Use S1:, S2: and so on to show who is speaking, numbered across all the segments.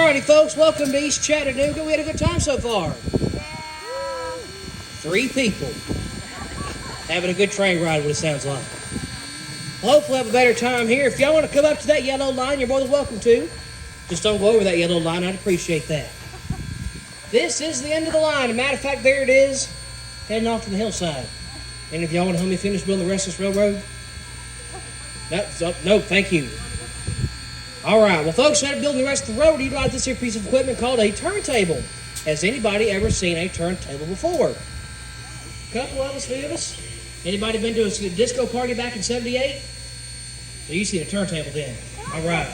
S1: Alrighty, folks, welcome to East Chattanooga. We had a good time so far. 3 people having a good train ride, what it sounds like. Well, hopefully have a better time here. If y'all want to come up to that yellow line, you're more than welcome to. Just don't go over that yellow line. I'd appreciate that. This is the end of the line. As a matter of fact, there it is, heading off to the hillside. And if y'all want to help me finish building the rest of this railroad? No, thank you. All right, well, folks, instead of building the rest of the road, we utilize this here piece of equipment called a turntable. Has anybody ever seen a turntable before? Couple of us, few of us. Anybody been to a disco party back in '78? So you see a turntable then. All right.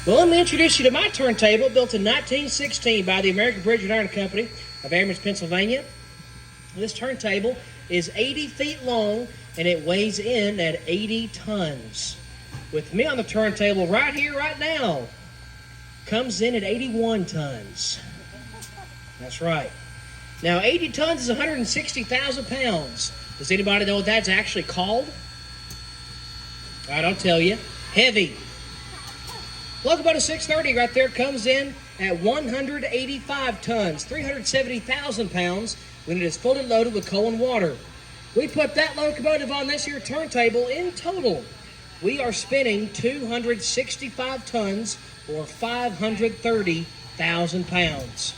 S1: Well, let me introduce you to my turntable, built in 1916 by the American Bridge and Iron Company of Amherst, Pennsylvania. This turntable is 80 feet long, and it weighs in at 80 tons. With me on the turntable right here, right now, comes in at 81 tons. That's right. Now, 80 tons is 160,000 pounds. Does anybody know what that's actually called? All right, I'll tell you. Heavy. Locomotive 630 right there comes in at 185 tons, 370,000 pounds when it is fully loaded with coal and water. We put that locomotive on this here turntable. In total, we are spinning 265 tons or 530,000 pounds.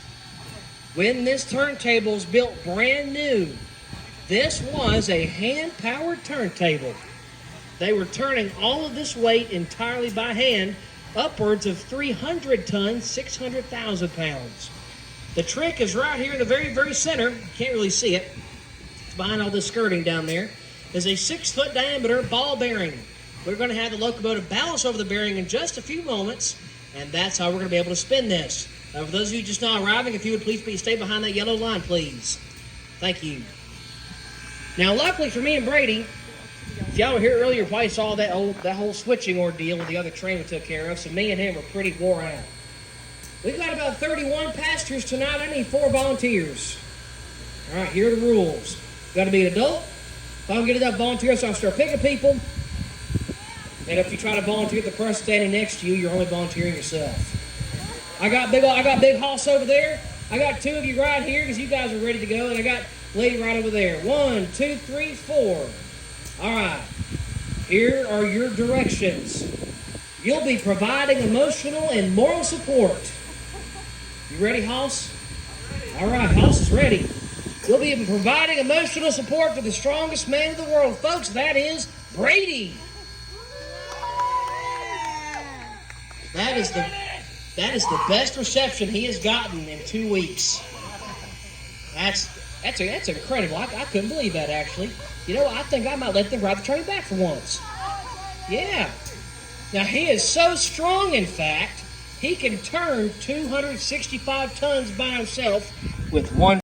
S1: When this turntable was built brand new, this was a hand-powered turntable. They were turning all of this weight entirely by hand, upwards of 300 tons, 600,000 pounds. The trick is right here in the very, very center. You can't really see it. It's behind all this skirting down there. Is a 6-foot diameter ball bearing. We're going to have the locomotive balance over the bearing in just a few moments, and that's how we're going to be able to spin this. For those of you just now arriving, if you would please stay behind that yellow line, please. Thank you. Now, luckily for me and Brady, if y'all were here earlier, you probably saw that whole switching ordeal with the other train we took care of, so me and him were pretty wore out. We've got about 31 passengers tonight. I need 4 volunteers. All right, here are the rules. You've got to be an adult. If I don't get enough volunteers, I'll start picking people. And if you try to volunteer the person standing next to you, you're only volunteering yourself. I got Big Hoss over there. I got 2 of you right here because you guys are ready to go. And I got lady right over there. 1, 2, 3, 4. All right. Here are your directions. You'll be providing emotional and moral support. You ready, Hoss? All right, Hoss is ready. You'll be providing emotional support for the strongest man in the world, folks. That is Brady. That is the best reception he has gotten in 2 weeks. That's incredible. I couldn't believe that, actually. You know, I think I might let them ride the train back for once. Yeah. Now, he is so strong, in fact, he can turn 265 tons by himself with one